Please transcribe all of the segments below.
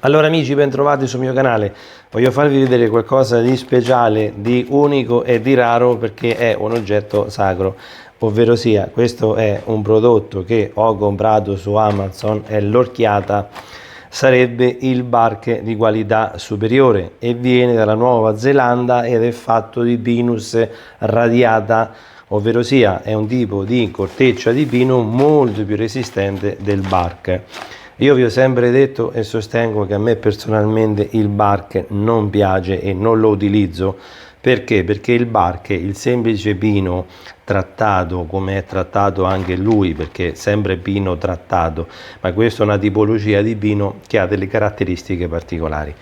Allora amici, bentrovati sul mio canale. Voglio farvi vedere qualcosa di speciale, di unico e di raro perché è un oggetto sacro, ovvero sia questo è un prodotto che ho comprato su Amazon, è l'orchiata, sarebbe il barche di qualità superiore e viene dalla Nuova Zelanda ed è fatto di Pinus radiata, ovvero sia è un tipo di corteccia di pino molto più resistente del bark. Io vi ho sempre detto e sostengo che a me personalmente il bark non piace e non lo utilizzo. Perché? Perché il bark, il semplice pino trattato, come è trattato anche lui, perché è sempre pino trattato, ma questa è una tipologia di pino che ha delle caratteristiche particolari.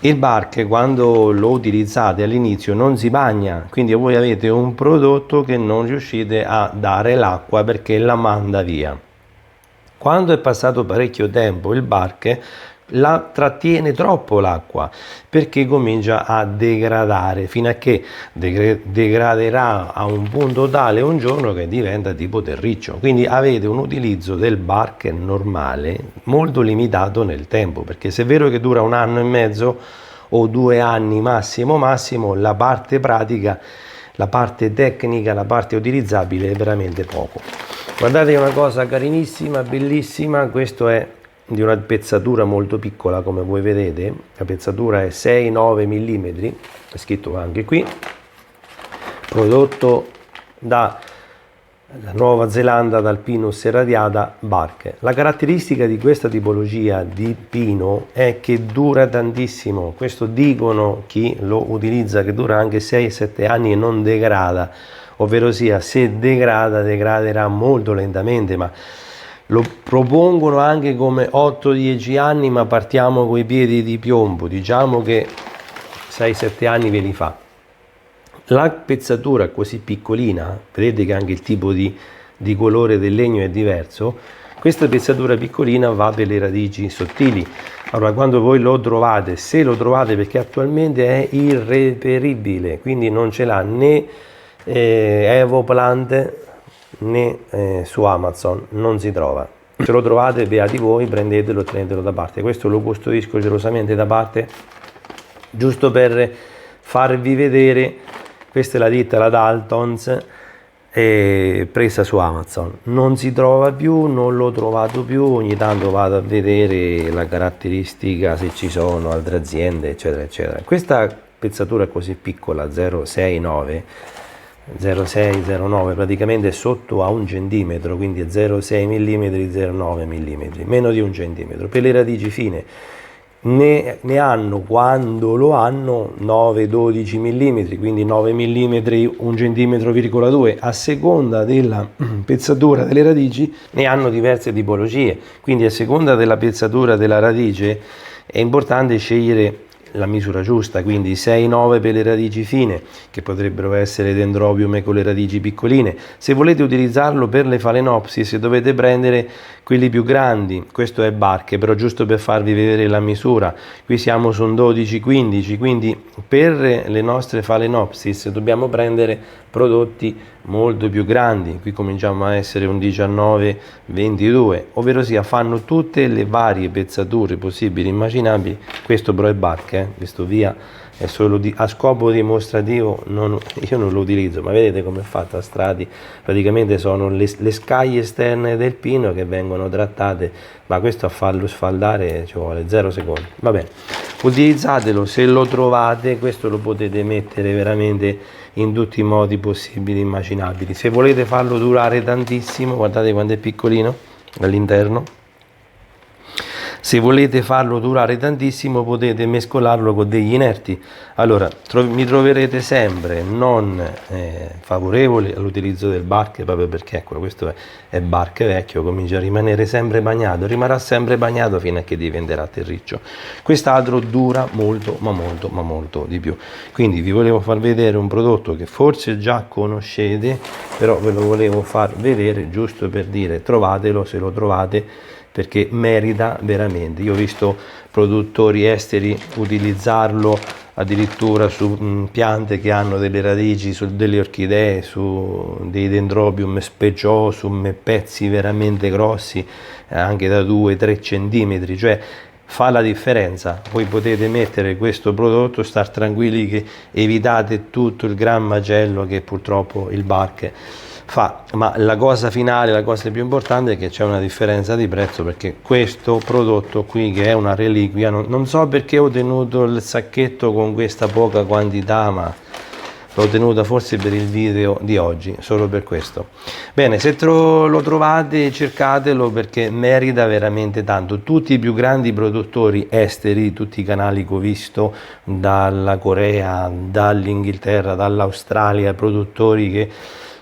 Il bark, quando lo utilizzate all'inizio, non si bagna, quindi voi avete un prodotto che non riuscite a dare l'acqua perché la manda via. Quando è passato parecchio tempo il barche la trattiene troppo l'acqua perché comincia a degradare fino a che degraderà a un punto tale un giorno che diventa tipo terriccio. Quindi avete un utilizzo del barche normale molto limitato nel tempo, perché se è vero che dura 1 anno e mezzo o 2 anni massimo, la parte pratica, la parte tecnica, la parte utilizzabile è veramente poco. Guardate, una cosa carinissima, bellissima, questo è di una pezzatura molto piccola come voi vedete, la pezzatura è 6-9 mm, è scritto anche qui, prodotto da Nuova Zelanda, dal Pinus radiata bark. La caratteristica di questa tipologia di pino è che dura tantissimo, questo dicono chi lo utilizza che dura anche 6-7 anni e non degrada, ovvero sia se degraderà molto lentamente, ma lo propongono anche come 8-10 anni, ma partiamo coi piedi di piombo, diciamo che 6-7 anni ve li fa. La pezzatura così piccolina, vedete che anche il tipo di colore del legno è diverso, questa pezzatura piccolina va per le radici sottili. Allora, quando voi lo trovate, se lo trovate, perché attualmente è irreperibile, quindi non ce l'ha né Evoplant né su Amazon, non si trova. Se lo trovate, beati voi, prendetelo, tenetelo da parte. Questo lo custodisco gelosamente da parte, giusto per farvi vedere. Questa è la ditta, la Daltons, presa su Amazon. Non si trova più, non l'ho trovato più, ogni tanto vado a vedere la caratteristica, se ci sono altre aziende, eccetera, eccetera. Questa pezzatura è così piccola, 0,69, 0,6-0,9, praticamente sotto a 1 centimetro, quindi è 0,6 mm, 0,9 mm, meno di 1 centimetro. Per le radici fine ne hanno, quando lo hanno, 9-12 mm, quindi 9 mm, 1 cm,2, a seconda della pezzatura delle radici ne hanno diverse tipologie, quindi a seconda della pezzatura della radice è importante scegliere la misura giusta, quindi 6-9 per le radici fine, che potrebbero essere dendrobium con le radici piccoline. Se volete utilizzarlo per le phalaenopsis dovete prendere quelli più grandi, questo è barche, però giusto per farvi vedere la misura, qui siamo su un 12-15, quindi per le nostre phalaenopsis dobbiamo prendere prodotti molto più grandi, qui cominciamo a essere un 19-22, ovvero sia fanno tutte le varie pezzature possibili, immaginabili. Questo però è barche, questo via è solo a scopo dimostrativo, io non lo utilizzo, ma vedete come è fatta a strati, praticamente sono le scaglie esterne del pino che vengono trattate, ma questo a farlo sfaldare ci vuole 0 secondi. Va bene, utilizzatelo se lo trovate, questo lo potete mettere veramente in tutti i modi possibili e immaginabili. Se volete farlo durare tantissimo, guardate quanto è piccolino all'interno. Se volete farlo durare tantissimo potete mescolarlo con degli inerti. Allora mi troverete sempre non favorevole all'utilizzo del bark, proprio perché ecco, questo è bark vecchio, comincia a rimanere sempre bagnato, rimarrà sempre bagnato fino a che diventerà terriccio. Quest'altro dura molto ma molto di più. Quindi vi volevo far vedere un prodotto che forse già conoscete, però ve lo volevo far vedere giusto per dire trovatelo se lo trovate, perché merita veramente. Io ho visto produttori esteri utilizzarlo addirittura su piante che hanno delle radici, su delle orchidee, su dei dendrobium speciosum, pezzi veramente grossi, anche da 2-3 centimetri, cioè fa la differenza. Voi potete mettere questo prodotto, star tranquilli che evitate tutto il gran macello che purtroppo il Bark fa. Ma la cosa finale, la cosa più importante è che c'è una differenza di prezzo, perché questo prodotto qui, che è una reliquia, non so perché ho tenuto il sacchetto con questa poca quantità, ma l'ho tenuta forse per il video di oggi, solo per questo. Bene, se lo trovate, cercatelo, perché merita veramente tanto. Tutti i più grandi produttori esteri, tutti i canali che ho visto, dalla Corea, dall'Inghilterra, dall'Australia, produttori che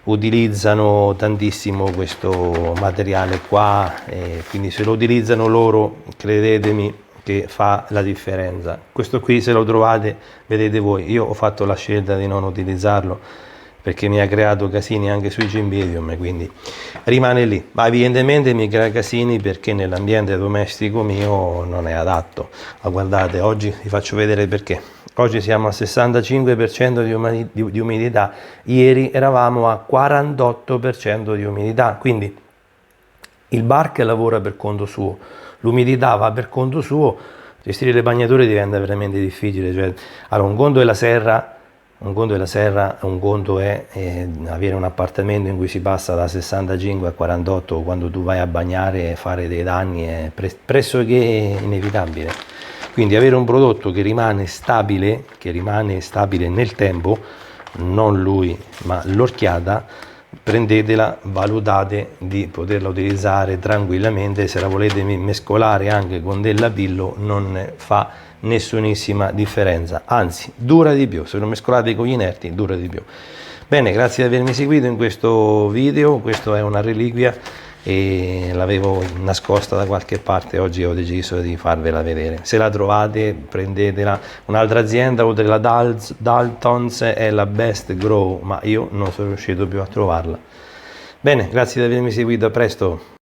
utilizzano tantissimo questo materiale qua, e quindi se lo utilizzano loro, credetemi che fa la differenza. Questo qui, se lo trovate, vedete voi. Io ho fatto la scelta di non utilizzarlo perché mi ha creato casini anche sui Cymbidium, quindi rimane lì. Ma evidentemente mi crea casini perché nell'ambiente domestico mio non è adatto. Ma guardate, oggi vi faccio vedere perché. Oggi siamo al 65% di umidità, ieri eravamo a 48% di umidità, quindi il Bark lavora per conto suo, l'umidità va per conto suo, gestire le bagnature diventa veramente difficile. Cioè, allora, un conto è la serra, un conto è avere un appartamento in cui si passa da 65 a 48, quando tu vai a bagnare e fare dei danni è pressoché inevitabile. Quindi avere un prodotto che rimane stabile nel tempo, non lui ma l'orchiata, prendetela, valutate di poterla utilizzare tranquillamente. Se la volete mescolare anche con dell'Abillo non fa nessunissima differenza, anzi dura di più. Se lo mescolate con gli inerti dura di più. Bene, grazie di avermi seguito in questo video. Questo è una reliquia e l'avevo nascosta da qualche parte, oggi ho deciso di farvela vedere. Se la trovate, prendetela. Un'altra azienda oltre la Daltons è la Best Grow, ma io non sono riuscito più a trovarla. Bene, grazie di avermi seguito, a presto.